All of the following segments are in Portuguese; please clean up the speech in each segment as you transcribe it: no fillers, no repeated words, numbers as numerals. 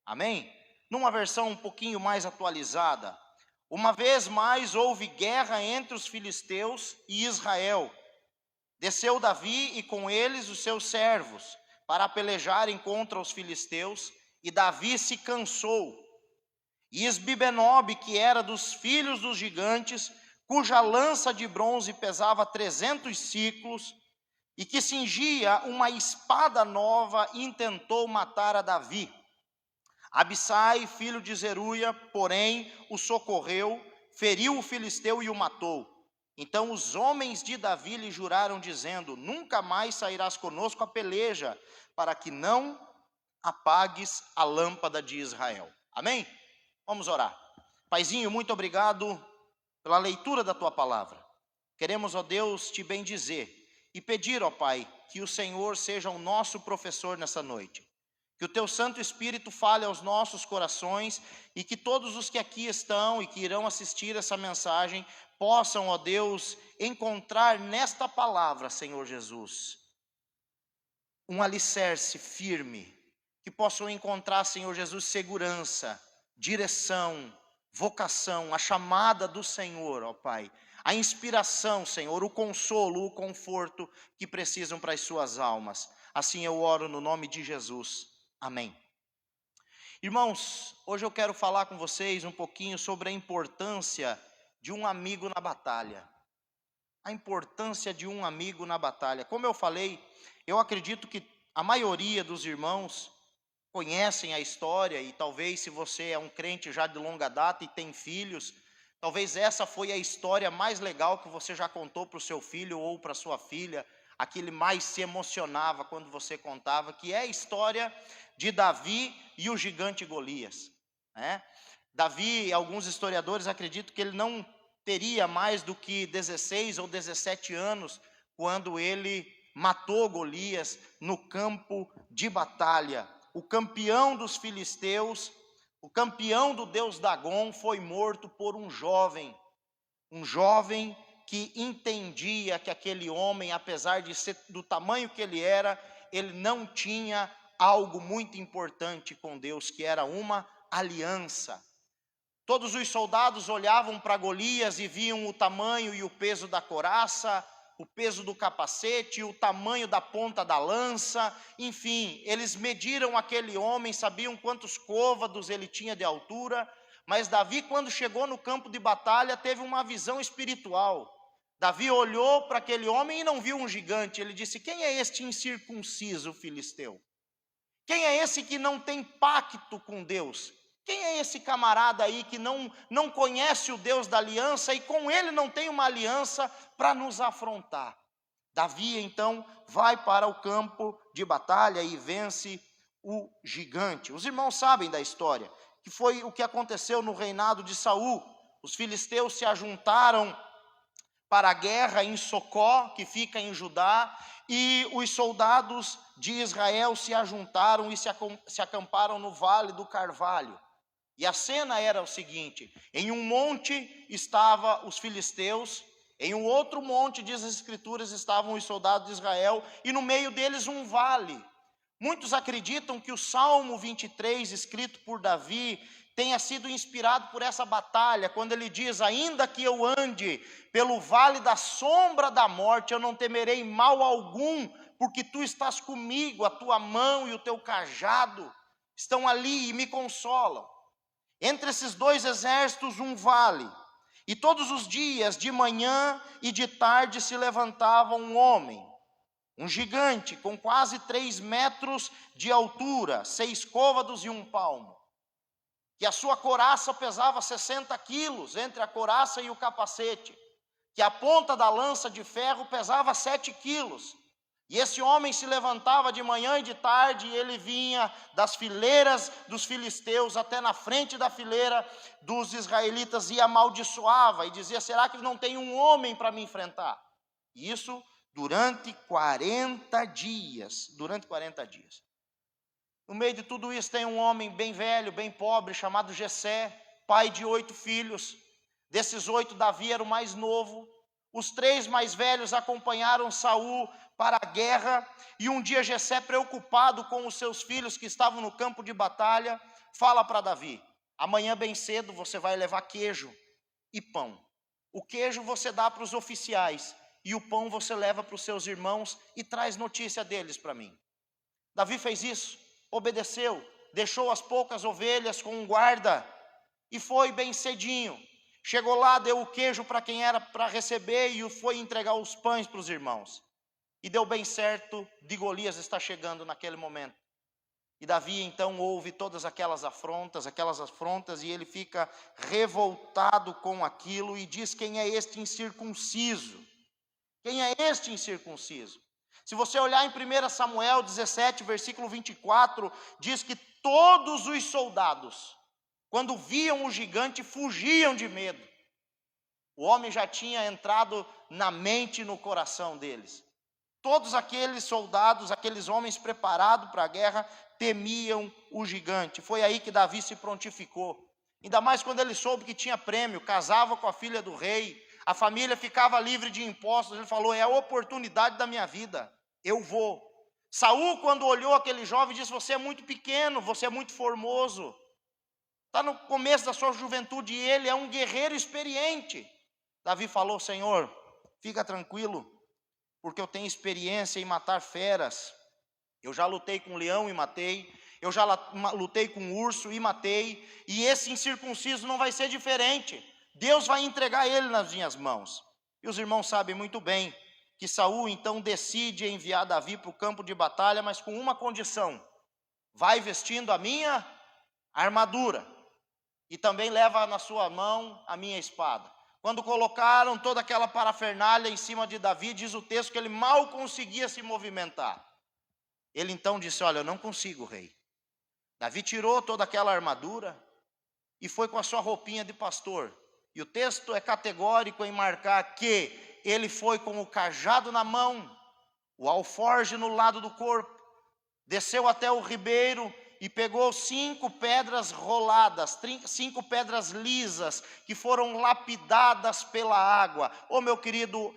Amém? Numa versão um pouquinho mais atualizada. Uma vez mais houve guerra entre os filisteus e Israel. Desceu Davi e com eles os seus servos para pelejarem contra os filisteus, e Davi se cansou. E Isbibenobe, que era dos filhos dos gigantes, cuja lança de bronze pesava 300 siclos, e que cingia uma espada nova, intentou matar a Davi. Abissai, filho de Zeruia, porém, o socorreu, feriu o filisteu e o matou. Então os homens de Davi lhe juraram, dizendo: nunca mais sairás conosco a peleja, para que não apagues a lâmpada de Israel. Amém? Vamos orar. Paizinho, muito obrigado pela leitura da tua palavra. Queremos, ó Deus, te bendizer e pedir, ó Pai, que o Senhor seja o nosso professor nessa noite. Que o teu Santo Espírito fale aos nossos corações e que todos os que aqui estão e que irão assistir essa mensagem possam, ó Deus, encontrar nesta palavra, Senhor Jesus, um alicerce firme, que possam encontrar, Senhor Jesus, segurança, direção, vocação, a chamada do Senhor, ó Pai, a inspiração, Senhor, o consolo, o conforto que precisam para as suas almas. Assim eu oro no nome de Jesus. Amém. Irmãos, hoje eu quero falar com vocês um pouquinho sobre a importância de um amigo na batalha. A importância de um amigo na batalha. Como eu falei, eu acredito que a maioria dos irmãos conhecem a história, e talvez se você é um crente já de longa data e tem filhos, talvez essa foi a história mais legal que você já contou para o seu filho ou para a sua filha, a que ele mais se emocionava quando você contava, que é a história de Davi e o gigante Golias, né? Davi, alguns historiadores acreditam que ele não teria mais do que 16 ou 17 anos, quando ele matou Golias no campo de batalha. O campeão dos filisteus, o campeão do deus Dagom, foi morto por um jovem que entendia que aquele homem, apesar de ser do tamanho que ele era, ele não tinha algo muito importante com Deus, que era uma aliança. Todos os soldados olhavam para Golias e viam o tamanho e o peso da couraça, o peso do capacete, o tamanho da ponta da lança, enfim, eles mediram aquele homem, sabiam quantos côvados ele tinha de altura, mas Davi, quando chegou no campo de batalha, teve uma visão espiritual. Davi olhou para aquele homem e não viu um gigante. Ele disse: quem é este incircunciso filisteu? Quem é esse que não tem pacto com Deus? Quem é esse camarada aí que não conhece o Deus da aliança e com ele não tem uma aliança para nos afrontar? Davi então vai para o campo de batalha e vence o gigante. Os irmãos sabem da história, que foi o que aconteceu no reinado de Saul. Os filisteus se ajuntaram para a guerra em Socó, que fica em Judá, e os soldados de Israel se ajuntaram e se acamparam no Vale do Carvalho. E a cena era o seguinte: em um monte estavam os filisteus, em um outro monte, diz as escrituras, estavam os soldados de Israel, e no meio deles um vale. Muitos acreditam que o Salmo 23, escrito por Davi, tenha sido inspirado por essa batalha, quando ele diz: ainda que eu ande pelo vale da sombra da morte, eu não temerei mal algum, porque tu estás comigo, a tua mão e o teu cajado estão ali e me consolam. Entre esses dois exércitos um vale, e todos os dias, de manhã e de tarde, se levantava um homem, um gigante com quase 3 metros de altura, 6 côvados e 1 palmo, que a sua couraça pesava 60 quilos, entre a couraça e o capacete, que a ponta da lança de ferro pesava 7 quilos, e esse homem se levantava de manhã e de tarde, e ele vinha das fileiras dos filisteus até na frente da fileira dos israelitas e amaldiçoava, e dizia: será que não tem um homem para me enfrentar? E isso durante 40 dias, No meio de tudo isso tem um homem bem velho, bem pobre, chamado Jessé, pai de 8 filhos. Desses 8, Davi era o mais novo. Os 3 mais velhos acompanharam Saul para a guerra, e um dia Jessé, preocupado com os seus filhos que estavam no campo de batalha, fala para Davi: amanhã bem cedo você vai levar queijo e pão. O queijo você dá para os oficiais, e o pão você leva para os seus irmãos e traz notícia deles para mim. Davi fez isso, obedeceu, deixou as poucas ovelhas com um guarda, e foi bem cedinho. Chegou lá, deu o queijo para quem era para receber, e foi entregar os pães para os irmãos. E deu bem certo, de Golias está chegando naquele momento. E Davi então ouve todas aquelas afrontas, e ele fica revoltado com aquilo, e diz: quem é este incircunciso? Quem é este incircunciso? Se você olhar em 1 Samuel 17, versículo 24, diz que todos os soldados, quando viam o gigante, fugiam de medo. O homem já tinha entrado na mente e no coração deles. Todos aqueles soldados, aqueles homens preparados para a guerra, temiam o gigante. Foi aí que Davi se prontificou. Ainda mais quando ele soube que tinha prêmio, casava com a filha do rei, a família ficava livre de impostos. Ele falou: é a oportunidade da minha vida, eu vou. Saul, quando olhou aquele jovem, disse: você é muito pequeno, você é muito formoso, está no começo da sua juventude, e ele é um guerreiro experiente. Davi falou: Senhor, fica tranquilo, porque eu tenho experiência em matar feras. Eu já lutei com um leão e matei, eu já lutei com um urso e matei, e esse incircunciso não vai ser diferente. Deus vai entregar ele nas minhas mãos. E os irmãos sabem muito bem que Saul então decide enviar Davi para o campo de batalha, mas com uma condição: vai vestindo a minha armadura, e também leva na sua mão a minha espada. Quando colocaram toda aquela parafernália em cima de Davi, diz o texto que ele mal conseguia se movimentar. Ele então disse: olha, eu não consigo, rei. Davi tirou toda aquela armadura e foi com a sua roupinha de pastor. E o texto é categórico em marcar que ele foi com o cajado na mão, o alforje no lado do corpo, desceu até o ribeiro e pegou 5 pedras roladas, 5 pedras lisas, que foram lapidadas pela água. Oh, meu querido,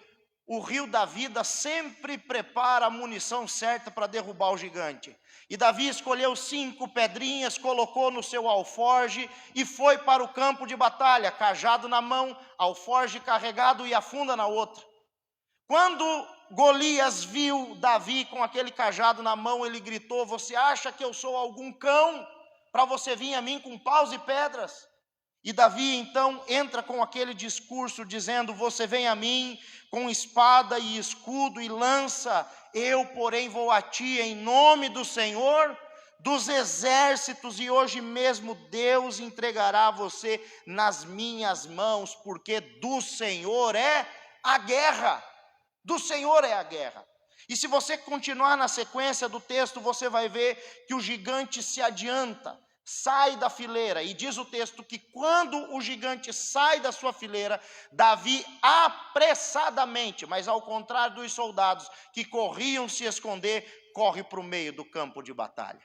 o rio da vida sempre prepara a munição certa para derrubar o gigante. E Davi escolheu 5 pedrinhas, colocou no seu alforge e foi para o campo de batalha, cajado na mão, alforge carregado e a funda na outra. Quando Golias viu Davi com aquele cajado na mão, ele gritou: você acha que eu sou algum cão para você vir a mim com paus e pedras? E Davi então entra com aquele discurso dizendo: você vem a mim com espada e escudo e lança, eu porém vou a ti em nome do Senhor dos exércitos, e hoje mesmo Deus entregará você nas minhas mãos, porque do Senhor é a guerra. Do Senhor é a guerra. E se você continuar na sequência do texto, você vai ver que o gigante se adianta, sai da fileira, e diz o texto que quando o gigante sai da sua fileira, Davi apressadamente, mas ao contrário dos soldados que corriam se esconder, corre para o meio do campo de batalha,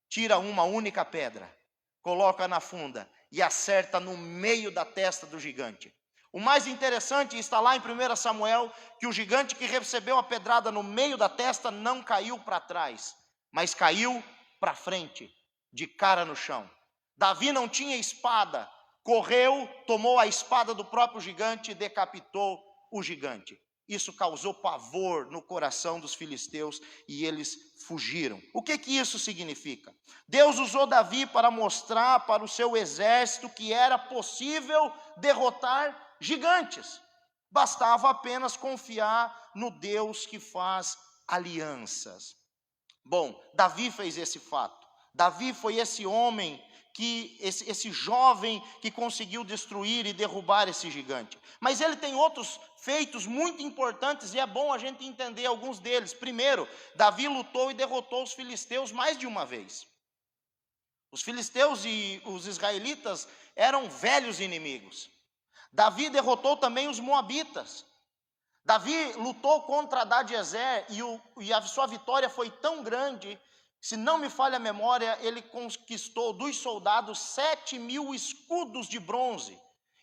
tira uma única pedra, coloca na funda e acerta no meio da testa do gigante. O mais interessante está lá em 1 Samuel, que o gigante que recebeu a pedrada no meio da testa não caiu para trás, mas caiu para frente, de cara no chão. Davi não tinha espada, correu, tomou a espada do próprio gigante e decapitou o gigante. Isso causou pavor no coração dos filisteus e eles fugiram. O que isso significa? Deus usou Davi para mostrar para o seu exército que era possível derrotar gigantes. Bastava apenas confiar no Deus que faz alianças. Bom, Davi fez esse fato. Davi foi esse homem, esse jovem que conseguiu destruir e derrubar esse gigante. Mas ele tem outros feitos muito importantes e é bom a gente entender alguns deles. Primeiro, Davi lutou e derrotou os filisteus mais de uma vez. Os filisteus e os israelitas eram velhos inimigos. Davi derrotou também os moabitas. Davi lutou contra Hadadezer e a sua vitória foi tão grande, se não me falha a memória, ele conquistou dos soldados 7.000 escudos de bronze.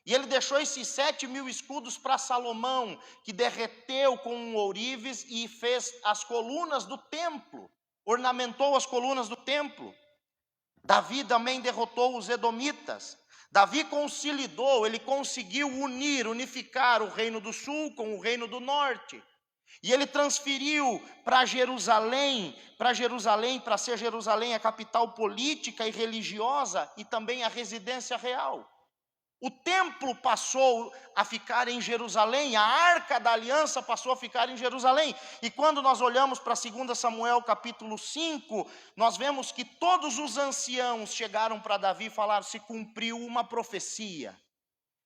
E ele deixou esses 7.000 escudos para Salomão, que derreteu com um ourives e fez as colunas do templo, ornamentou as colunas do templo. Davi também derrotou os edomitas. Davi conciliou, ele conseguiu unificar o reino do sul com o reino do norte. E ele transferiu para ser Jerusalém a capital política e religiosa e também a residência real. O templo passou a ficar em Jerusalém, a arca da aliança passou a ficar em Jerusalém. E quando nós olhamos para 2 Samuel capítulo 5, nós vemos que todos os anciãos chegaram para Davi e falaram: se cumpriu uma profecia.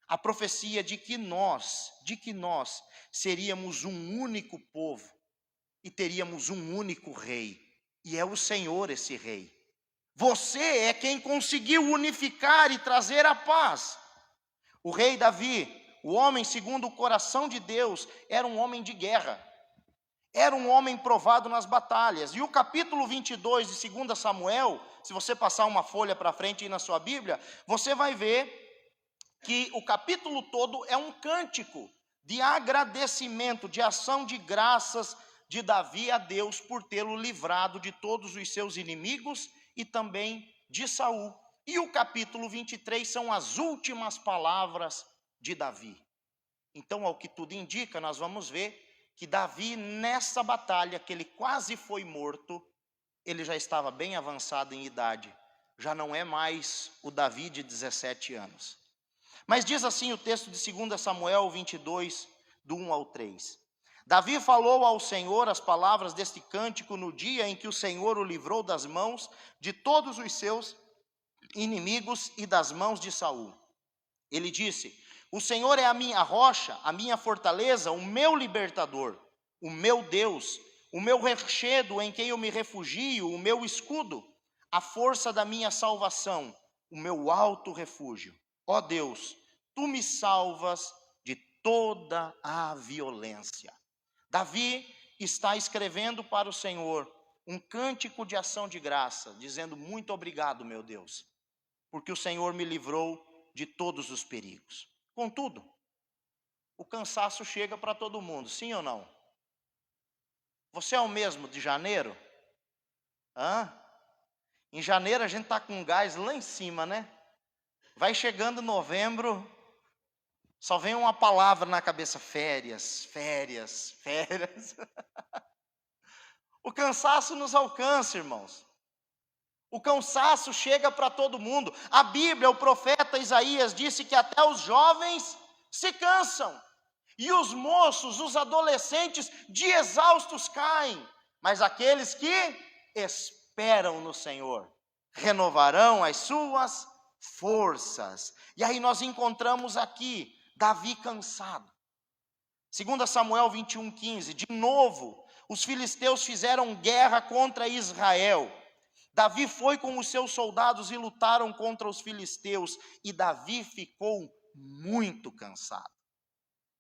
A profecia de que nós seríamos um único povo e teríamos um único rei. E é o Senhor esse rei. Você é quem conseguiu unificar e trazer a paz. O rei Davi, o homem segundo o coração de Deus, era um homem de guerra. Era um homem provado nas batalhas. E o capítulo 22 de 2 Samuel, se você passar uma folha para frente aí na sua Bíblia, você vai ver que o capítulo todo é um cântico de agradecimento, de ação de graças de Davi a Deus por tê-lo livrado de todos os seus inimigos e também de Saul. E o capítulo 23 são as últimas palavras de Davi. Então, ao que tudo indica, nós vamos ver que Davi, nessa batalha, que ele quase foi morto, ele já estava bem avançado em idade. Já não é mais o Davi de 17 anos. Mas diz assim o texto de 2 Samuel 22, do 1 ao 3. Davi falou ao Senhor as palavras deste cântico no dia em que o Senhor o livrou das mãos de todos os seus inimigos e das mãos de Saul. Ele disse: o Senhor é a minha rocha, a minha fortaleza, o meu libertador, o meu Deus, o meu rochedo em quem eu me refugio, o meu escudo, a força da minha salvação, o meu alto refúgio. Ó Deus, tu me salvas de toda a violência. Davi está escrevendo para o Senhor um cântico de ação de graça, dizendo: muito obrigado, meu Deus, porque o Senhor me livrou de todos os perigos. Contudo, o cansaço chega para todo mundo, sim ou não? Você é o mesmo de janeiro? Em janeiro a gente está com gás lá em cima, né? Vai chegando novembro, só vem uma palavra na cabeça: férias, férias, férias. O cansaço nos alcança, irmãos. O cansaço chega para todo mundo. A Bíblia, o profeta Isaías disse que até os jovens se cansam. E os moços, os adolescentes, de exaustos caem. Mas aqueles que esperam no Senhor renovarão as suas forças. E aí nós encontramos aqui Davi cansado. 2 Samuel 21:15, de novo, os filisteus fizeram guerra contra Israel. Davi foi com os seus soldados e lutaram contra os filisteus. E Davi ficou muito cansado.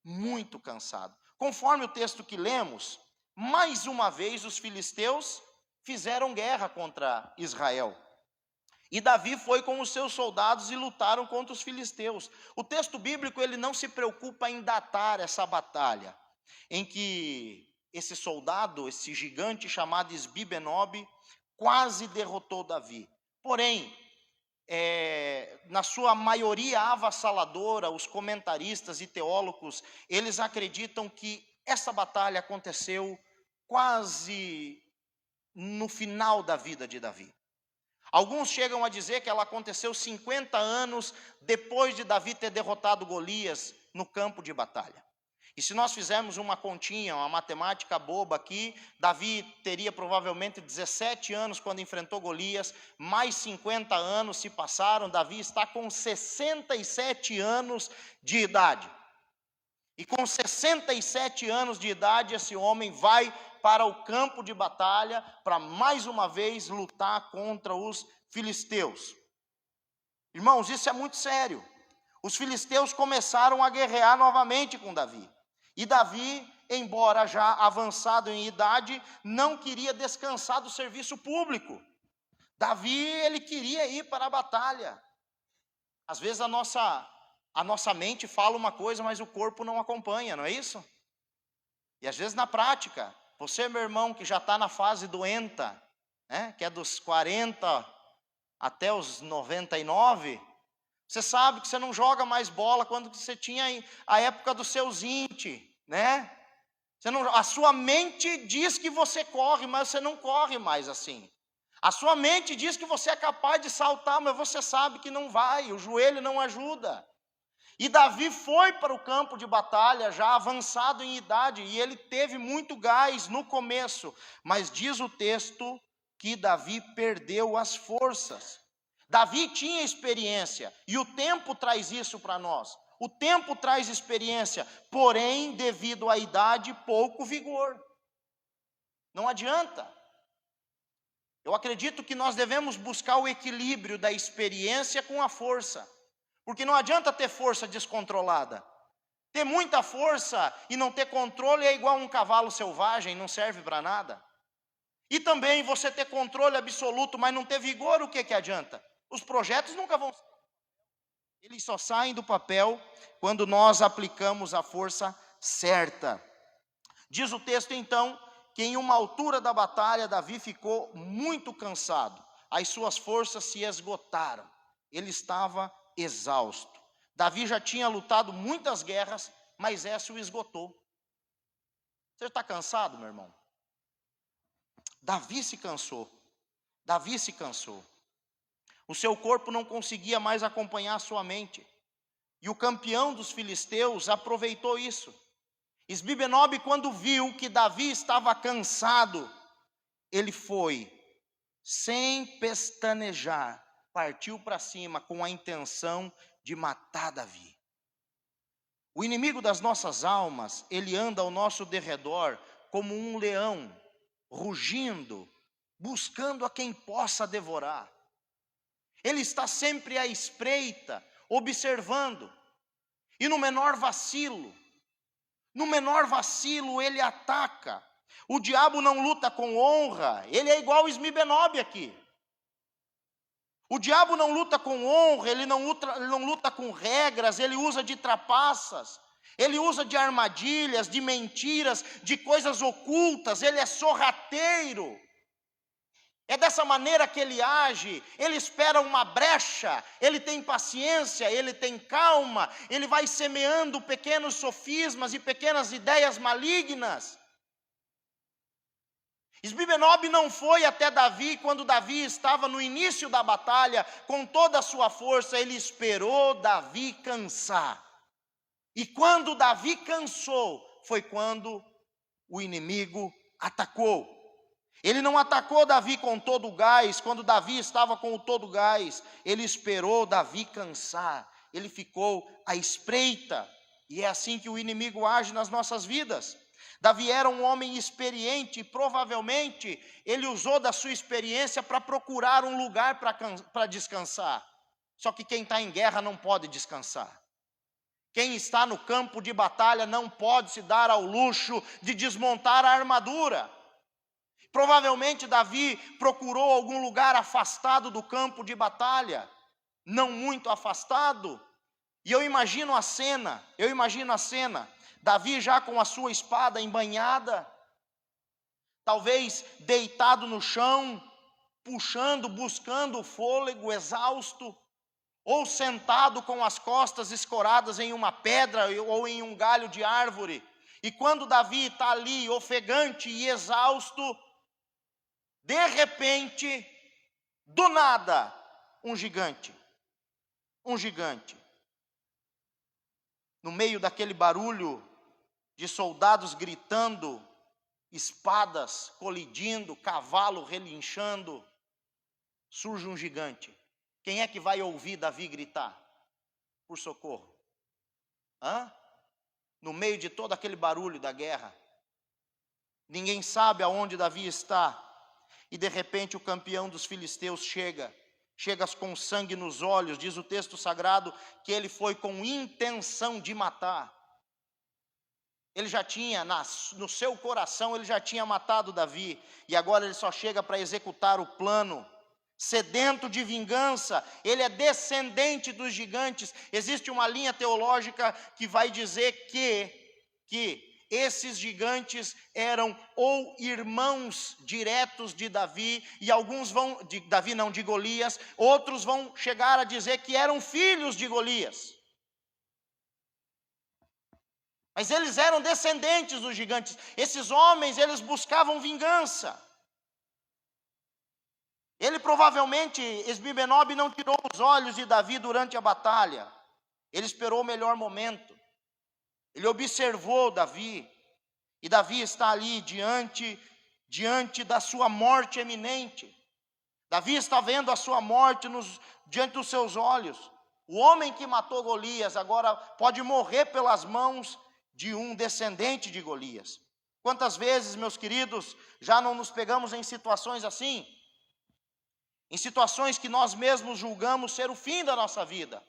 Muito cansado. Conforme o texto que lemos, mais uma vez os filisteus fizeram guerra contra Israel. E Davi foi com os seus soldados e lutaram contra os filisteus. O texto bíblico, ele não se preocupa em datar essa batalha, em que esse soldado, esse gigante chamado Esbi-Benob, quase derrotou Davi. Porém, na sua maioria avassaladora, os comentaristas e teólogos, eles acreditam que essa batalha aconteceu quase no final da vida de Davi. Alguns chegam a dizer que ela aconteceu 50 anos depois de Davi ter derrotado Golias no campo de batalha. E se nós fizermos uma continha, uma matemática boba aqui, Davi teria provavelmente 17 anos quando enfrentou Golias, mais 50 anos se passaram, Davi está com 67 anos de idade. E com 67 anos de idade, esse homem vai para o campo de batalha para mais uma vez lutar contra os filisteus. Irmãos, isso é muito sério. Os filisteus começaram a guerrear novamente com Davi. E Davi, embora já avançado em idade, não queria descansar do serviço público. Davi, ele queria ir para a batalha. Às vezes a nossa a nossa mente fala uma coisa, mas o corpo não acompanha, não é isso? E às vezes na prática, você, meu irmão, que já está na fase doenta, né, que é dos 40 até os 99, você sabe que você não joga mais bola quando você tinha a época dos seus 20, né? A sua mente diz que você corre, mas você não corre mais assim. A sua mente diz que você é capaz de saltar, mas você sabe que não vai, o joelho não ajuda. E Davi foi para o campo de batalha já avançado em idade, e ele teve muito gás no começo, mas diz o texto que Davi perdeu as forças. Davi tinha experiência, e o tempo traz isso para nós. O tempo traz experiência, porém, devido à idade, pouco vigor. Não adianta. Eu acredito que nós devemos buscar o equilíbrio da experiência com a força. Porque não adianta ter força descontrolada. Ter muita força e não ter controle é igual um cavalo selvagem, não serve para nada. E também você ter controle absoluto, mas não ter vigor, o que adianta? Os projetos nunca vão... Eles só saem do papel quando nós aplicamos a força certa. Diz o texto então, que em uma altura da batalha, Davi ficou muito cansado. As suas forças se esgotaram. Ele estava exausto. Davi já tinha lutado muitas guerras, mas essa o esgotou. Você está cansado, meu irmão? Davi se cansou. Davi se cansou. O seu corpo não conseguia mais acompanhar a sua mente. E o campeão dos filisteus aproveitou isso. Isbi-Benob, quando viu que Davi estava cansado, ele foi, sem pestanejar, partiu para cima com a intenção de matar Davi. O inimigo das nossas almas, ele anda ao nosso derredor como um leão, rugindo, buscando a quem possa devorar. Ele está sempre à espreita, observando, e no menor vacilo ele ataca. O diabo não luta com honra, ele é igual Isbi-Benob aqui. O diabo não luta com honra, ele não luta com regras, ele usa de trapaças, ele usa de armadilhas, de mentiras, de coisas ocultas, ele é sorrateiro. É dessa maneira que ele age, ele espera uma brecha, ele tem paciência, ele tem calma, ele vai semeando pequenos sofismas e pequenas ideias malignas. Isbi-Benob não foi até Davi quando Davi estava no início da batalha, com toda a sua força, ele esperou Davi cansar. E quando Davi cansou, foi quando o inimigo atacou. Ele não atacou Davi com todo o gás, quando Davi estava com o todo o gás, ele esperou Davi cansar, ele ficou à espreita, e é assim que o inimigo age nas nossas vidas. Davi era um homem experiente, e provavelmente ele usou da sua experiência para procurar um lugar para descansar. Só que quem está em guerra não pode descansar. Quem está no campo de batalha não pode se dar ao luxo de desmontar a armadura. Provavelmente Davi procurou algum lugar afastado do campo de batalha, não muito afastado, e eu imagino a cena, Davi já com a sua espada embainhada, talvez deitado no chão, puxando, buscando o fôlego, exausto, ou sentado com as costas escoradas em uma pedra ou em um galho de árvore, e quando Davi está ali ofegante e exausto, de repente, do nada, um gigante. No meio daquele barulho de soldados gritando, espadas colidindo, cavalo relinchando, surge um gigante. Quem é que vai ouvir Davi gritar por socorro? No meio de todo aquele barulho da guerra. Ninguém sabe aonde Davi está. E de repente o campeão dos filisteus chega com sangue nos olhos, diz o texto sagrado, que ele foi com intenção de matar. Ele já tinha, no seu coração, ele já tinha matado Davi, e agora ele só chega para executar o plano sedento de vingança, ele é descendente dos gigantes. Existe uma linha teológica que vai dizer que esses gigantes eram ou irmãos diretos de Davi, e alguns vão, de Davi não, de Golias, outros vão chegar a dizer que eram filhos de Golias. Mas eles eram descendentes dos gigantes. Esses homens, eles buscavam vingança. Ele provavelmente, Esbi-Benob, não tirou os olhos de Davi durante a batalha. Ele esperou o melhor momento. Ele observou Davi. E Davi está ali diante da sua morte eminente. Davi está vendo a sua morte diante dos seus olhos. O homem que matou Golias agora pode morrer pelas mãos de um descendente de Golias. Quantas vezes, meus queridos, já não nos pegamos em situações assim? Em situações que nós mesmos julgamos ser o fim da nossa vida.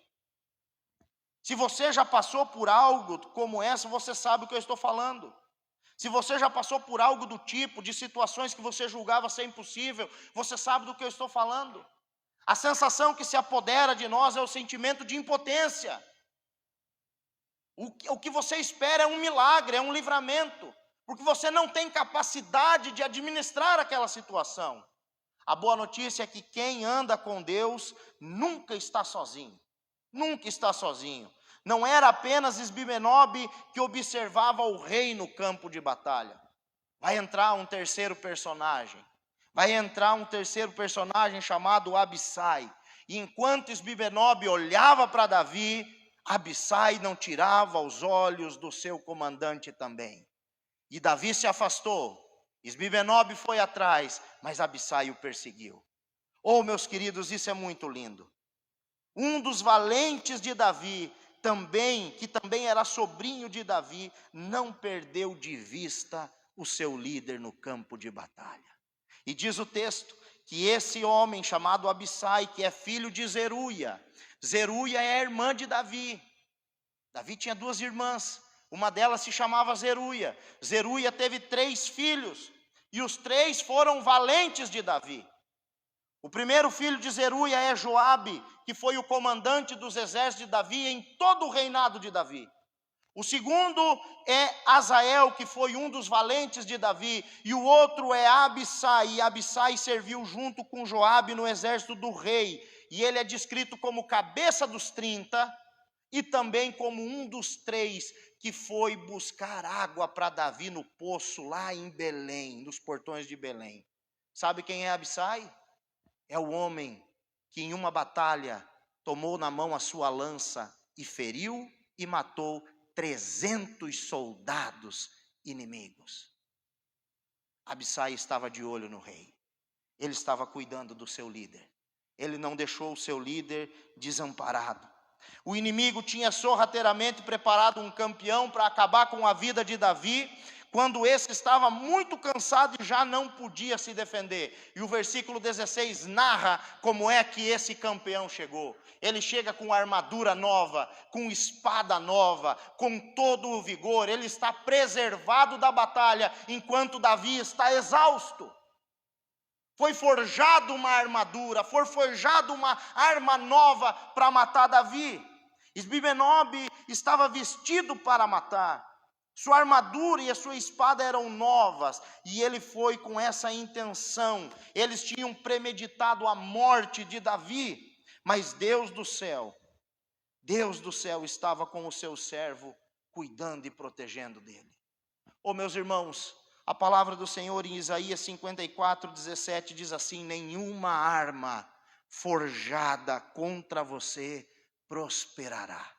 Se você já passou por algo como essa, você sabe o que eu estou falando. Se você já passou por algo do tipo, de situações que você julgava ser impossível, você sabe do que eu estou falando. A sensação que se apodera de nós é o sentimento de impotência. O que você espera é um milagre, é um livramento, porque você não tem capacidade de administrar aquela situação. A boa notícia é que quem anda com Deus nunca está sozinho. Nunca está sozinho. Não era apenas Esbi-Benob que observava o rei no campo de batalha. Vai entrar um terceiro personagem. Vai entrar um terceiro personagem chamado Abissai. E enquanto Esbi-Benob olhava para Davi, Abissai não tirava os olhos do seu comandante também. E Davi se afastou. Esbi-Benob foi atrás, mas Abissai o perseguiu. Oh, meus queridos, isso é muito lindo. Um dos valentes de Davi, que também era sobrinho de Davi, não perdeu de vista o seu líder no campo de batalha. E diz o texto que esse homem chamado Abissai, que é filho de Zeruia, Zeruia é a irmã de Davi. Davi tinha duas irmãs, uma delas se chamava Zeruia. Zeruia teve 3 filhos, e os 3 foram valentes de Davi. O primeiro filho de Zeruia é Joabe, que foi o comandante dos exércitos de Davi em todo o reinado de Davi. O segundo é Azael, que foi um dos valentes de Davi, e o outro é Abissai, e Abissai serviu junto com Joabe no exército do rei, e ele é descrito como cabeça dos 30, e também como um dos 3 que foi buscar água para Davi no poço lá em Belém, nos portões de Belém. Sabe quem é Abissai? É o homem que em uma batalha tomou na mão a sua lança e feriu e matou 300 soldados inimigos. Abissai estava de olho no rei. Ele estava cuidando do seu líder. Ele não deixou o seu líder desamparado. O inimigo tinha sorrateiramente preparado um campeão para acabar com a vida de Davi, quando esse estava muito cansado e já não podia se defender. E o versículo 16 narra como é que esse campeão chegou. Ele chega com armadura nova, com espada nova, com todo o vigor. Ele está preservado da batalha, enquanto Davi está exausto. Foi forjado uma armadura, foi forjado uma arma nova para matar Davi. Esbi-Benob estava vestido para matar. Sua armadura e a sua espada eram novas, e ele foi com essa intenção. Eles tinham premeditado a morte de Davi, mas Deus do céu estava com o seu servo, cuidando e protegendo dele. Oh, meus irmãos, a palavra do Senhor em Isaías 54:17 diz assim: nenhuma arma forjada contra você prosperará.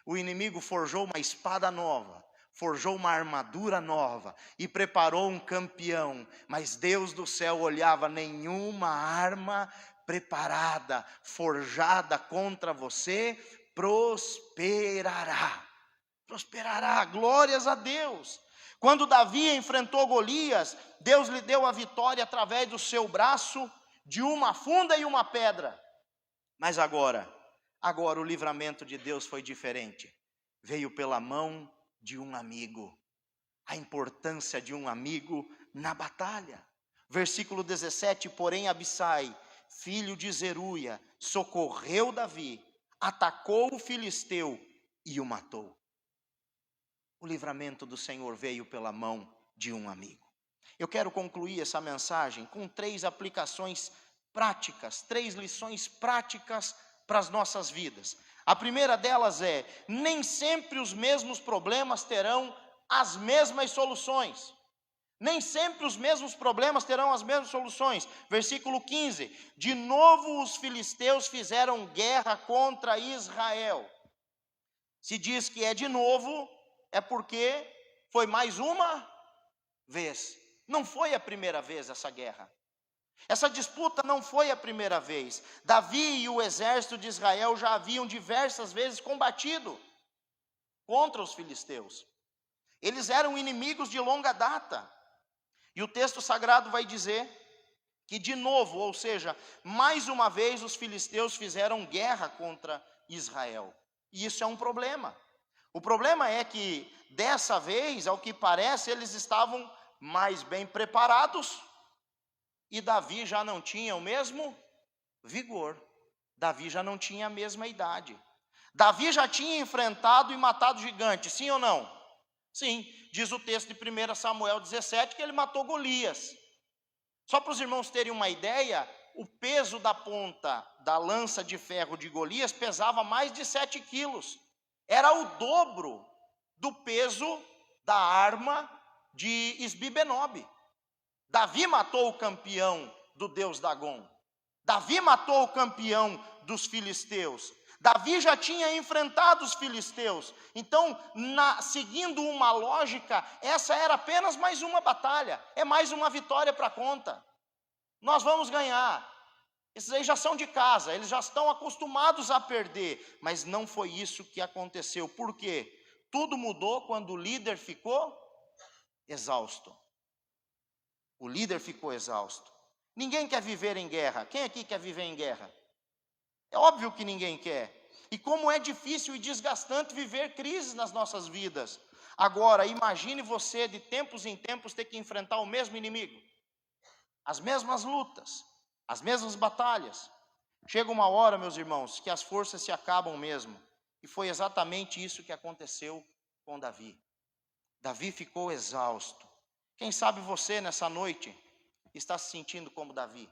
O inimigo forjou uma espada nova, forjou uma armadura nova e preparou um campeão, mas Deus do céu olhava: nenhuma arma preparada, forjada contra você prosperará. Prosperará, glórias a Deus. Quando Davi enfrentou Golias, Deus lhe deu a vitória através do seu braço, de uma funda e uma pedra. Mas agora o livramento de Deus foi diferente. Veio pela mão de um amigo. A importância de um amigo na batalha. Versículo 17, porém Abissai filho de Zeruia, socorreu Davi, atacou o filisteu e o matou. O livramento do Senhor veio pela mão de um amigo. Eu quero concluir essa mensagem com 3 aplicações práticas, 3 lições práticas para as nossas vidas. A primeira delas é: nem sempre os mesmos problemas terão as mesmas soluções. Nem sempre os mesmos problemas terão as mesmas soluções. Versículo 15: de novo os filisteus fizeram guerra contra Israel. Se diz que é de novo, é porque foi mais uma vez. Não foi a primeira vez essa guerra. Essa disputa não foi a primeira vez. Davi e o exército de Israel já haviam diversas vezes combatido contra os filisteus. Eles eram inimigos de longa data. E o texto sagrado vai dizer que de novo, ou seja, mais uma vez os filisteus fizeram guerra contra Israel. E isso é um problema. O problema é que dessa vez, ao que parece, eles estavam mais bem preparados e Davi já não tinha o mesmo vigor. Davi já não tinha a mesma idade. Davi já tinha enfrentado e matado gigantes, sim ou não? Sim, diz o texto de 1 Samuel 17 que ele matou Golias. Só para os irmãos terem uma ideia, o peso da ponta da lança de ferro de Golias pesava mais de 7 quilos. Era o dobro do peso da arma de Isbi-Benob. Davi matou o campeão do deus Dagom. Davi matou o campeão dos filisteus. Davi já tinha enfrentado os filisteus. Então, seguindo uma lógica, essa era apenas mais uma batalha. É mais uma vitória para a conta. Nós vamos ganhar. Esses aí já são de casa, eles já estão acostumados a perder. Mas não foi isso que aconteceu. Por quê? Tudo mudou quando o líder ficou exausto. O líder ficou exausto. Ninguém quer viver em guerra. Quem aqui quer viver em guerra? É óbvio que ninguém quer. E como é difícil e desgastante viver crises nas nossas vidas. Agora, imagine você de tempos em tempos ter que enfrentar o mesmo inimigo. As mesmas lutas, as mesmas batalhas. Chega uma hora, meus irmãos, que as forças se acabam mesmo. E foi exatamente isso que aconteceu com Davi. Davi ficou exausto. Quem sabe você nessa noite está se sentindo como Davi?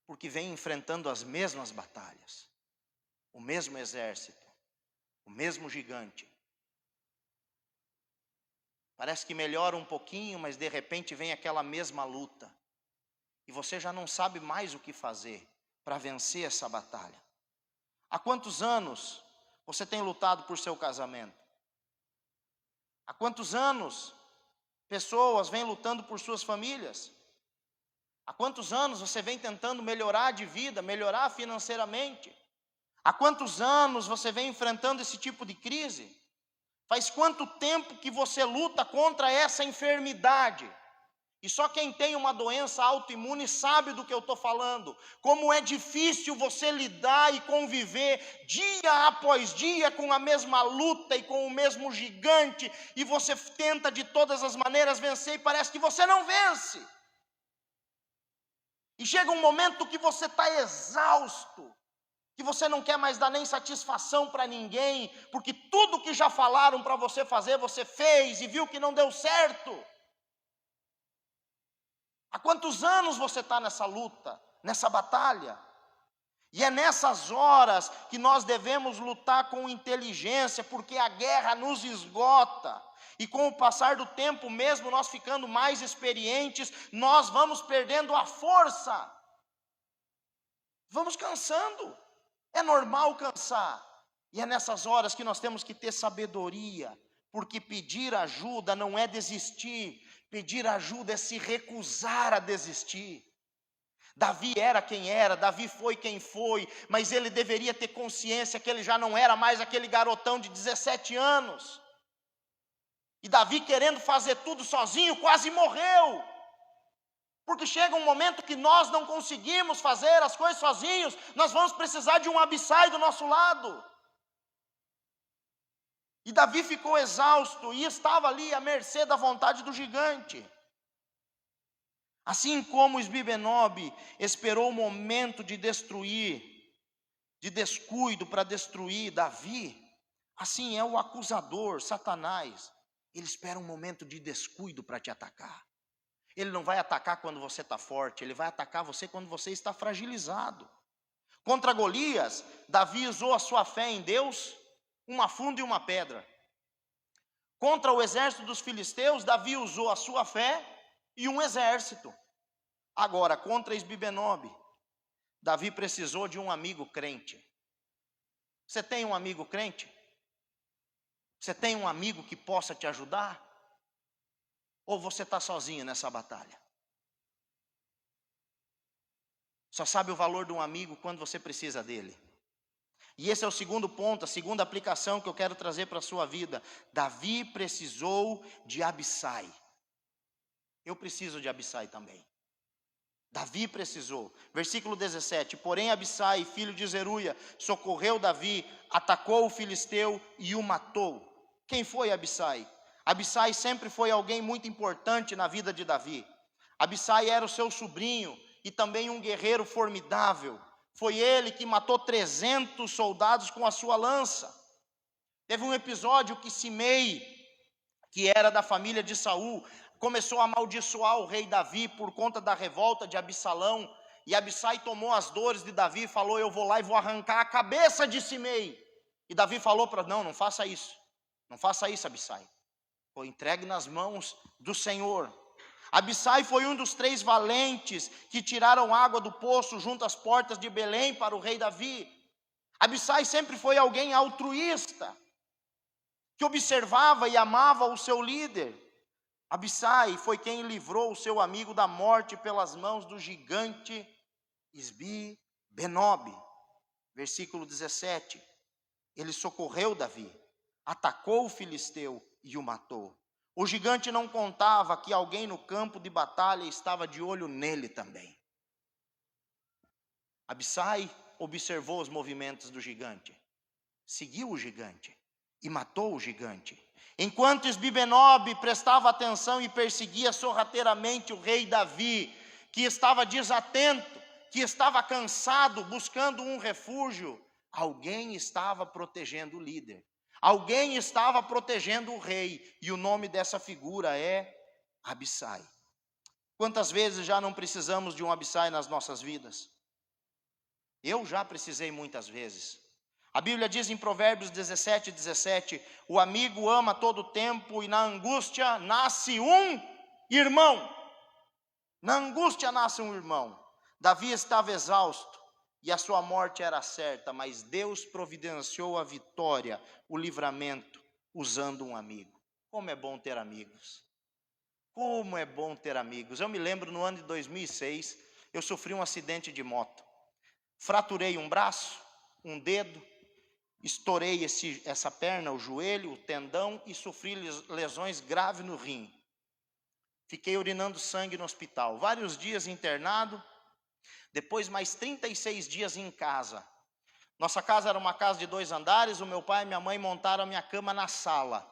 Porque vem enfrentando as mesmas batalhas, o mesmo exército, o mesmo gigante. Parece que melhora um pouquinho, mas de repente vem aquela mesma luta. E você já não sabe mais o que fazer para vencer essa batalha. Há quantos anos você tem lutado por seu casamento? Há quantos anos pessoas vêm lutando por suas famílias? Há quantos anos você vem tentando melhorar de vida, melhorar financeiramente? Há quantos anos você vem enfrentando esse tipo de crise? Faz quanto tempo que você luta contra essa enfermidade? E só quem tem uma doença autoimune sabe do que eu estou falando. Como é difícil você lidar e conviver dia após dia com a mesma luta e com o mesmo gigante. E você tenta de todas as maneiras vencer e parece que você não vence. E chega um momento que você está exausto. Que você não quer mais dar nem satisfação para ninguém. Porque tudo que já falaram para você fazer, você fez e viu que não deu certo. Há quantos anos você está nessa luta, nessa batalha? E é nessas horas que nós devemos lutar com inteligência, porque a guerra nos esgota. E com o passar do tempo, mesmo nós ficando mais experientes, nós vamos perdendo a força. Vamos cansando. É normal cansar. E é nessas horas que nós temos que ter sabedoria, porque pedir ajuda não é desistir. Pedir ajuda é se recusar a desistir. Davi era quem era, Davi foi quem foi, mas ele deveria ter consciência que ele já não era mais aquele garotão de 17 anos. E Davi, querendo fazer tudo sozinho, quase morreu. Porque chega um momento que nós não conseguimos fazer as coisas sozinhos, nós vamos precisar de um Abissai do nosso lado. E Davi ficou exausto e estava ali à mercê da vontade do gigante. Assim como Esbibenobe esperou o momento de descuido para destruir Davi, assim é o acusador, Satanás. Ele espera um momento de descuido para te atacar. Ele não vai atacar quando você está forte, ele vai atacar você quando você está fragilizado. Contra Golias, Davi usou a sua fé em Deus, uma funda e uma pedra. Contra o exército dos filisteus, Davi usou a sua fé e um exército. Agora, contra Esbibenobe, Davi precisou de um amigo crente. Você tem um amigo crente? Você tem um amigo que possa te ajudar? Ou você está sozinho nessa batalha? Só sabe o valor de um amigo quando você precisa dele. E esse é o segundo ponto, a segunda aplicação que eu quero trazer para a sua vida. Davi precisou de Abissai. Eu preciso de Abissai também. Davi precisou. Versículo 17. Porém Abissai, filho de Zeruia, socorreu Davi, atacou o filisteu e o matou. Quem foi Abissai? Abissai sempre foi alguém muito importante na vida de Davi. Abissai era o seu sobrinho e também um guerreiro formidável. Foi ele que matou 300 soldados com a sua lança. Teve um episódio que Simei, que era da família de Saul, começou a amaldiçoar o rei Davi por conta da revolta de Absalão. E Abissai tomou as dores de Davi e falou: eu vou lá e vou arrancar a cabeça de Simei. E Davi falou para: não faça isso. Não faça isso, Abissai. Foi entregue nas mãos do Senhor. Abissai foi um dos 3 valentes que tiraram água do poço junto às portas de Belém para o rei Davi. Abissai sempre foi alguém altruísta, que observava e amava o seu líder. Abissai foi quem livrou o seu amigo da morte pelas mãos do gigante Esbibenobe. Versículo 17. Ele socorreu Davi, atacou o filisteu e o matou. O gigante não contava que alguém no campo de batalha estava de olho nele também. Abissai observou os movimentos do gigante, seguiu o gigante e matou o gigante. Enquanto Esbibenobe prestava atenção e perseguia sorrateiramente o rei Davi, que estava desatento, que estava cansado, buscando um refúgio, alguém estava protegendo o líder. Alguém estava protegendo o rei, e o nome dessa figura é Abissai. Quantas vezes já não precisamos de um Abissai nas nossas vidas? Eu já precisei muitas vezes. A Bíblia diz em Provérbios 17:17, o amigo ama todo o tempo e na angústia nasce um irmão. Na angústia nasce um irmão. Davi estava exausto e a sua morte era certa, mas Deus providenciou a vitória, o livramento, usando um amigo. Como é bom ter amigos. Como é bom ter amigos. Eu me lembro no ano de 2006, eu sofri um acidente de moto. Fraturei um braço, um dedo, estourei essa perna, o joelho, o tendão e sofri lesões graves no rim. Fiquei urinando sangue no hospital. Vários dias internado, depois mais 36 dias em casa. Nossa casa era uma casa de 2 andares, o meu pai e minha mãe montaram a minha cama na sala.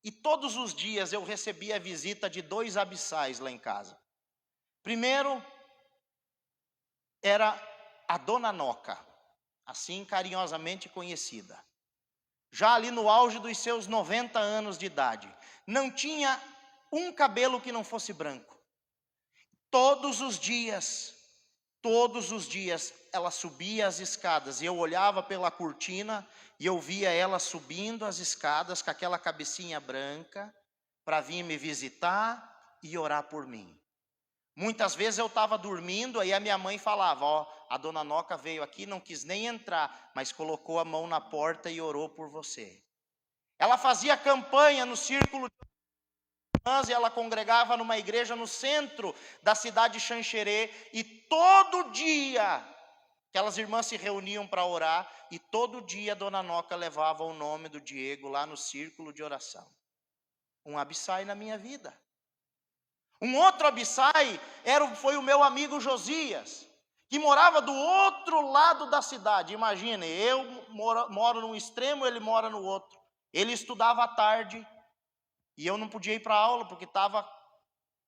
E todos os dias eu recebia a visita de 2 abissais lá em casa. Primeiro era a Dona Noca, assim carinhosamente conhecida. Já ali no auge dos seus 90 anos de idade, não tinha um cabelo que não fosse branco. Todos os dias, ela subia as escadas e eu olhava pela cortina e eu via ela subindo as escadas com aquela cabecinha branca para vir me visitar e orar por mim. Muitas vezes eu estava dormindo, aí a minha mãe falava, a Dona Noca veio aqui, não quis nem entrar, mas colocou a mão na porta e orou por você. Ela fazia campanha no círculo de irmãs e ela congregava numa igreja no centro da cidade de Xanxerê, e todo dia aquelas irmãs se reuniam para orar, e todo dia a Dona Noca levava o nome do Diego lá no círculo de oração. Um abissai na minha vida. Um outro abissai foi o meu amigo Josias, que morava do outro lado da cidade. Imagine, eu moro num extremo, ele mora no outro. Ele estudava à tarde e eu não podia ir para a aula porque estava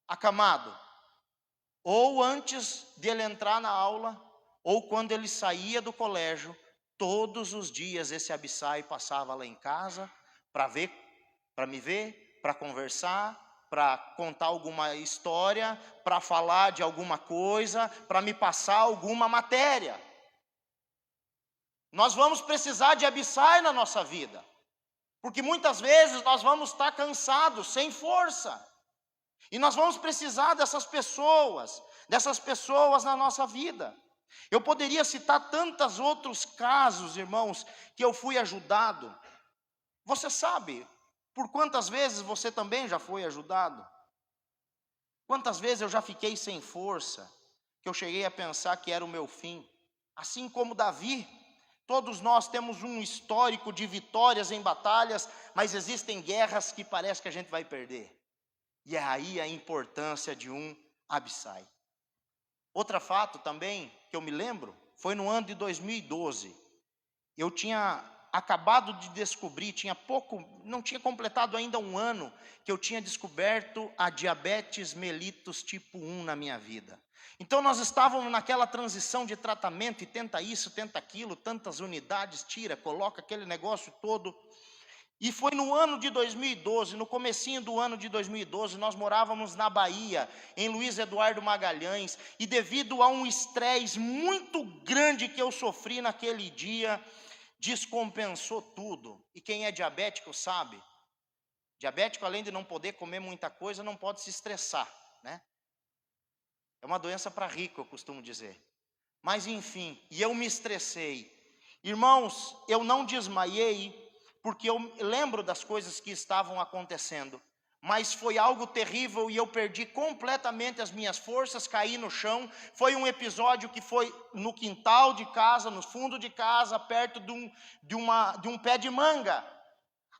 acamado. ou antes de ele entrar na aula, ou quando ele saía do colégio, todos os dias esse Abissai passava lá em casa para me ver, para conversar, para contar alguma história, para falar de alguma coisa, para me passar alguma matéria. Nós vamos precisar de Abissai na nossa vida, porque muitas vezes nós vamos estar cansados, sem força, e nós vamos precisar dessas pessoas na nossa vida. Eu poderia citar tantos outros casos, irmãos, que eu fui ajudado. Você sabe por quantas vezes você também já foi ajudado? Quantas vezes eu já fiquei sem força, que eu cheguei a pensar que era o meu fim? Assim como Davi, todos nós temos um histórico de vitórias em batalhas, mas existem guerras que parece que a gente vai perder. E é aí a importância de um Abissai. Outro fato também que eu me lembro, foi no ano de 2012. Eu tinha acabado de descobrir, não tinha completado ainda um ano, que eu tinha descoberto a diabetes mellitus tipo 1 na minha vida. Então nós estávamos naquela transição de tratamento, e tenta isso, tenta aquilo, tantas unidades, tira, coloca aquele negócio todo. E foi no ano de 2012, no comecinho do ano de 2012, nós morávamos na Bahia, em Luiz Eduardo Magalhães, e devido a um estresse muito grande que eu sofri naquele dia, descompensou tudo. E quem é diabético sabe, diabético, além de não poder comer muita coisa, não pode se estressar, né? É uma doença para rico, eu costumo dizer. Mas enfim, e eu me estressei. Irmãos, eu não desmaiei, porque eu lembro das coisas que estavam acontecendo, mas foi algo terrível e eu perdi completamente as minhas forças, caí no chão. Foi um episódio que foi no quintal de casa, no fundo de casa, perto de um pé de manga.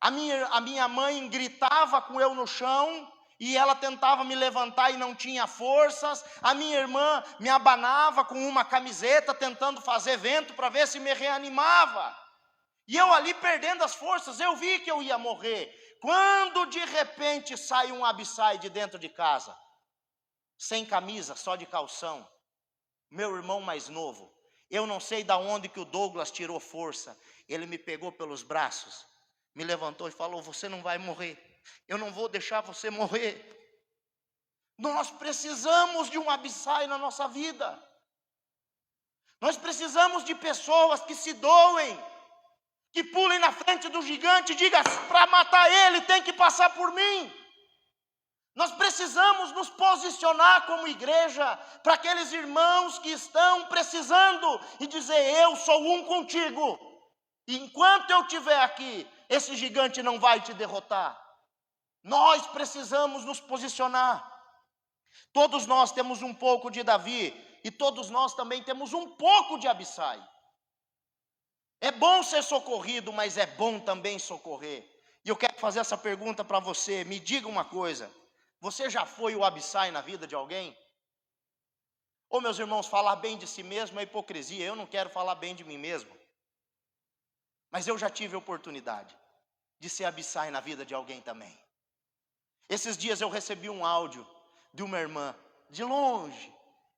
A minha mãe gritava com eu no chão, e ela tentava me levantar e não tinha forças. A minha irmã me abanava com uma camiseta, tentando fazer vento para ver se me reanimava. E eu ali perdendo as forças, eu vi que eu ia morrer. Quando de repente sai um Abissai de dentro de casa, sem camisa, só de calção, meu irmão mais novo, eu não sei de onde que o Douglas tirou força, ele me pegou pelos braços, me levantou e falou: você não vai morrer, eu não vou deixar você morrer. Nós precisamos de um Abissai na nossa vida, nós precisamos de pessoas que se doem, que pulem na frente do gigante e digam: para matar ele tem que passar por mim. Nós precisamos nos posicionar como igreja para aqueles irmãos que estão precisando e dizer: eu sou um contigo. E enquanto eu estiver aqui, esse gigante não vai te derrotar. Nós precisamos nos posicionar. Todos nós temos um pouco de Davi, e todos nós também temos um pouco de Abissai. É bom ser socorrido, mas é bom também socorrer. E eu quero fazer essa pergunta para você. Me diga uma coisa: você já foi o Abissai na vida de alguém? Ou, meus irmãos, falar bem de si mesmo é hipocrisia. Eu não quero falar bem de mim mesmo, mas eu já tive a oportunidade de ser Abissai na vida de alguém também. Esses dias eu recebi um áudio de uma irmã, de longe,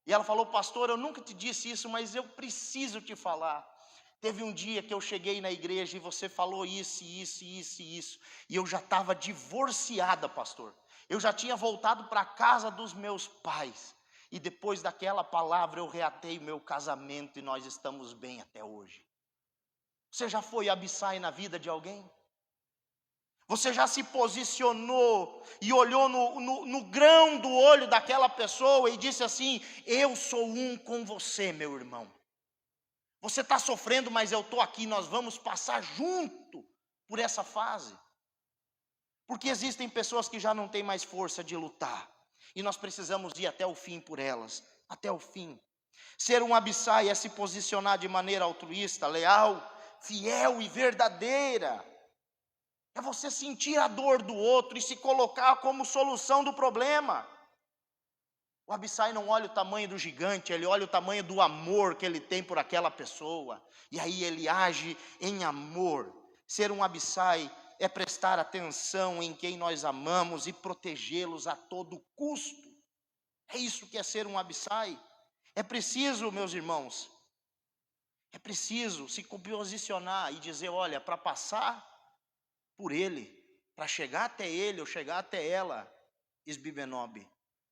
e ela falou: pastor, eu nunca te disse isso, mas eu preciso te falar. Teve um dia que eu cheguei na igreja e você falou isso, e eu já estava divorciada, pastor. Eu já tinha voltado para a casa dos meus pais, e depois daquela palavra eu reatei meu casamento, e nós estamos bem até hoje. Você já foi Abissai na vida de alguém? Você já se posicionou e olhou no grão do olho daquela pessoa e disse assim: eu sou um com você, meu irmão. Você está sofrendo, mas eu estou aqui, nós vamos passar junto por essa fase. Porque existem pessoas que já não têm mais força de lutar, e nós precisamos ir até o fim por elas, até o fim. Ser um Abissai é se posicionar de maneira altruísta, leal, fiel e verdadeira. É você sentir a dor do outro e se colocar como solução do problema. O Abissai não olha o tamanho do gigante, ele olha o tamanho do amor que ele tem por aquela pessoa, e aí ele age em amor. Ser um Abissai é prestar atenção em quem nós amamos e protegê-los a todo custo. É isso que é ser um Abissai. É preciso, meus irmãos, é preciso se posicionar e dizer, olha, para passar por ele, para chegar até ele ou chegar até ela, Isbibenob,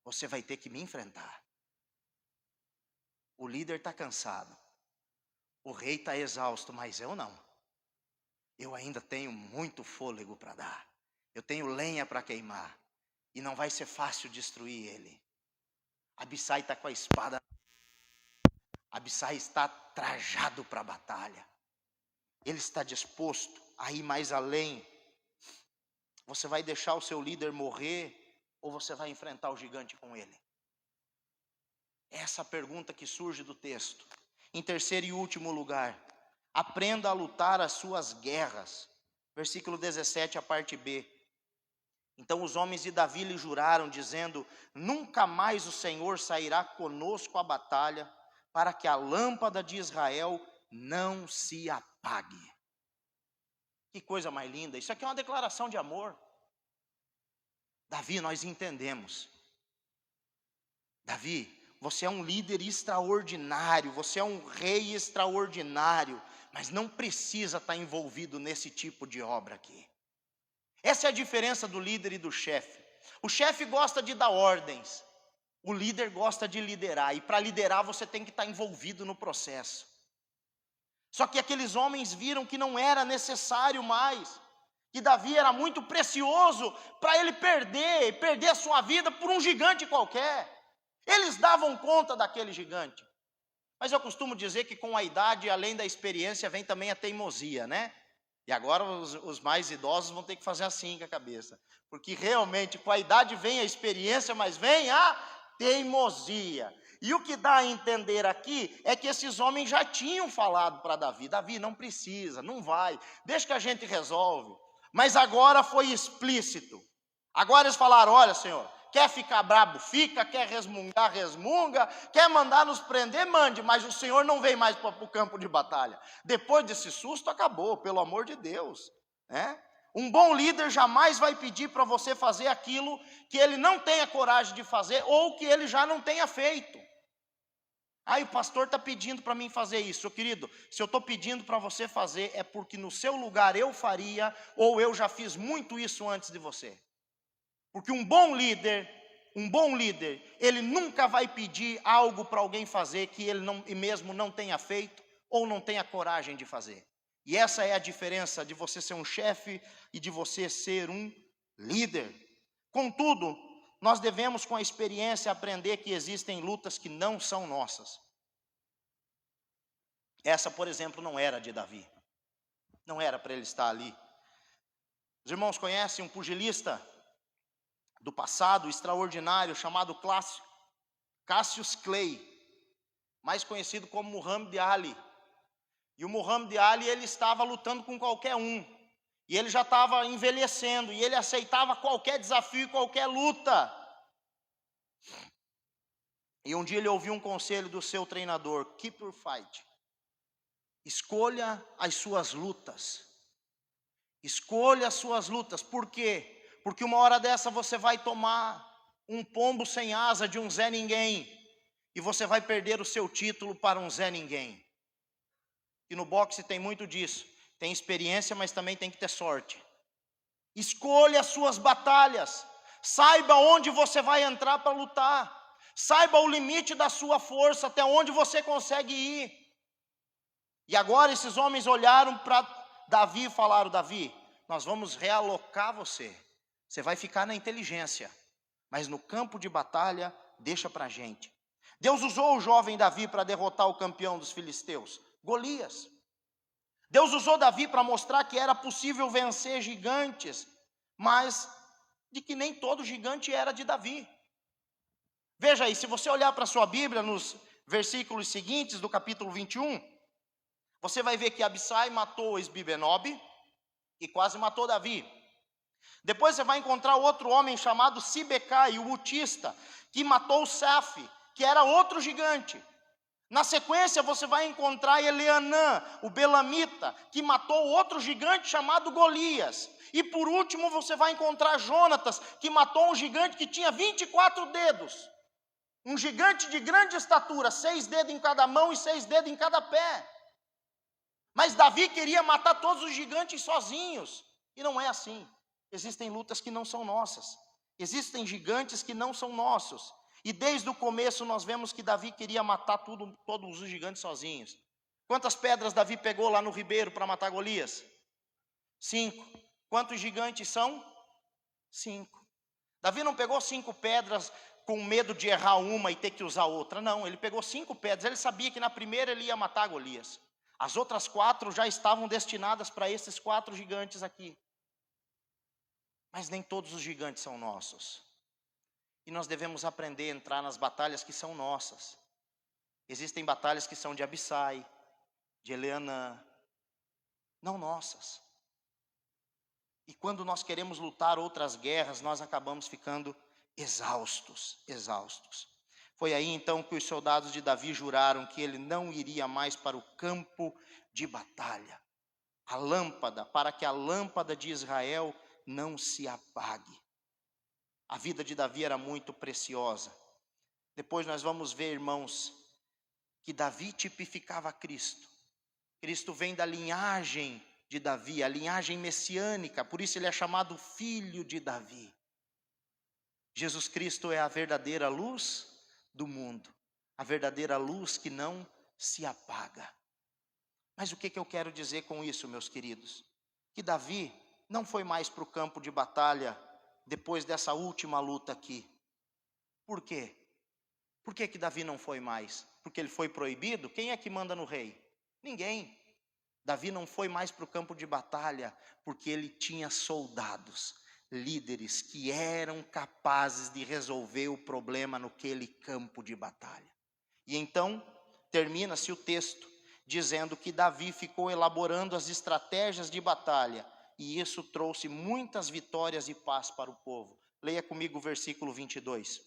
você vai ter que me enfrentar. O líder está cansado, o rei está exausto, mas eu não. Eu ainda tenho muito fôlego para dar. Eu tenho lenha para queimar. E não vai ser fácil destruir ele. Abissai está com a espada. Abissai está trajado para a batalha. Ele está disposto a ir mais além. Você vai deixar o seu líder morrer ou você vai enfrentar o gigante com ele? Essa pergunta que surge do texto. Em terceiro e último lugar, aprenda a lutar as suas guerras. Versículo 17, a parte B. Então os homens de Davi lhe juraram, dizendo, nunca mais o Senhor sairá conosco à batalha, para que a lâmpada de Israel não se apague. Que coisa mais linda, isso aqui é uma declaração de amor. Davi, nós entendemos. Davi, você é um líder extraordinário, você é um rei extraordinário, mas não precisa estar envolvido nesse tipo de obra aqui. Essa é a diferença do líder e do chefe. O chefe gosta de dar ordens, o líder gosta de liderar, e para liderar você tem que estar envolvido no processo. Só que aqueles homens viram que não era necessário mais, que Davi era muito precioso para ele perder a sua vida por um gigante qualquer. Eles davam conta daquele gigante. Mas eu costumo dizer que com a idade, além da experiência, vem também a teimosia, né? E agora os mais idosos vão ter que fazer assim com a cabeça. Porque realmente com a idade vem a experiência, mas vem a teimosia. E o que dá a entender aqui é que esses homens já tinham falado para Davi, Davi, não precisa, não vai, deixa que a gente resolve. Mas agora foi explícito. Agora eles falaram, olha Senhor, quer ficar brabo, fica, quer resmungar, resmunga, quer mandar nos prender, mande, mas o Senhor não vem mais para o campo de batalha. Depois desse susto, acabou, pelo amor de Deus, né? Um bom líder jamais vai pedir para você fazer aquilo que ele não tenha coragem de fazer ou que ele já não tenha feito. O pastor está pedindo para mim fazer isso. Querido, se eu estou pedindo para você fazer, é porque no seu lugar eu faria, ou eu já fiz muito isso antes de você. Porque um bom líder, ele nunca vai pedir algo para alguém fazer que ele mesmo não tenha feito, ou não tenha coragem de fazer. E essa é a diferença de você ser um chefe e de você ser um líder. Contudo, nós devemos com a experiência aprender que existem lutas que não são nossas. Essa, por exemplo, não era de Davi. Não era para ele estar ali. Os irmãos conhecem um pugilista do passado extraordinário chamado Cassius Clay, mais conhecido como Muhammad Ali. E o Muhammad Ali, ele estava lutando com qualquer um. E ele já estava envelhecendo, e ele aceitava qualquer desafio, qualquer luta. E um dia ele ouviu um conselho do seu treinador, keep your fight. Escolha as suas lutas. Escolha as suas lutas. Por quê? Porque uma hora dessa você vai tomar um pombo sem asa de um Zé Ninguém. E você vai perder o seu título para um Zé Ninguém. E no boxe tem muito disso. Tem experiência, mas também tem que ter sorte. Escolha as suas batalhas. Saiba onde você vai entrar para lutar. Saiba o limite da sua força, até onde você consegue ir. E agora esses homens olharam para Davi e falaram, Davi, nós vamos realocar você. Você vai ficar na inteligência, mas no campo de batalha, deixa para a gente. Deus usou o jovem Davi para derrotar o campeão dos filisteus, Golias. Deus usou Davi para mostrar que era possível vencer gigantes, mas de que nem todo gigante era de Davi. Veja aí, se você olhar para a sua Bíblia, nos versículos seguintes do capítulo 21, você vai ver que Abissai matou Isbibenob e quase matou Davi. Depois você vai encontrar outro homem chamado Sibecai, o Utista, que matou Saf, que era outro gigante. Na sequência você vai encontrar Eleanã, o Belamita, que matou outro gigante chamado Golias. E por último você vai encontrar Jonatas, que matou um gigante que tinha 24 dedos. Um gigante de grande estatura, 6 dedos em cada mão e 6 dedos em cada pé. Mas Davi queria matar todos os gigantes sozinhos. E não é assim. Existem lutas que não são nossas. Existem gigantes que não são nossos. E desde o começo nós vemos que Davi queria matar todos os gigantes sozinhos. Quantas pedras Davi pegou lá no ribeiro para matar Golias? 5. Quantos gigantes são? 5. Davi não pegou 5 pedras com medo de errar uma e ter que usar outra. Não, ele pegou 5 pedras. Ele sabia que na primeira ele ia matar Golias. As outras 4 já estavam destinadas para esses 4 gigantes aqui. Mas nem todos os gigantes são nossos. E nós devemos aprender a entrar nas batalhas que são nossas. Existem batalhas que são de Abissai, de Eleanã, não nossas. E quando nós queremos lutar outras guerras, nós acabamos ficando exaustos. Foi aí então que os soldados de Davi juraram que ele não iria mais para o campo de batalha. Para que a lâmpada de Israel não se apague. A vida de Davi era muito preciosa. Depois nós vamos ver, irmãos, que Davi tipificava Cristo. Cristo vem da linhagem de Davi, a linhagem messiânica, por isso ele é chamado filho de Davi. Jesus Cristo é a verdadeira luz do mundo, a verdadeira luz que não se apaga. Mas o que eu quero dizer com isso, meus queridos? Que Davi não foi mais para o campo de batalha depois dessa última luta aqui. Por quê? Por que Davi não foi mais? Porque ele foi proibido? Quem é que manda no rei? Ninguém. Davi não foi mais para o campo de batalha porque ele tinha soldados, líderes que eram capazes de resolver o problema naquele campo de batalha. E então termina-se o texto dizendo que Davi ficou elaborando as estratégias de batalha e isso trouxe muitas vitórias e paz para o povo. Leia comigo o versículo 22.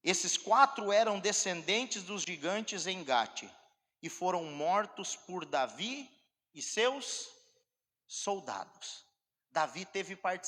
Esses 4 eram descendentes dos gigantes em Gate e foram mortos por Davi e seus soldados. Davi teve participação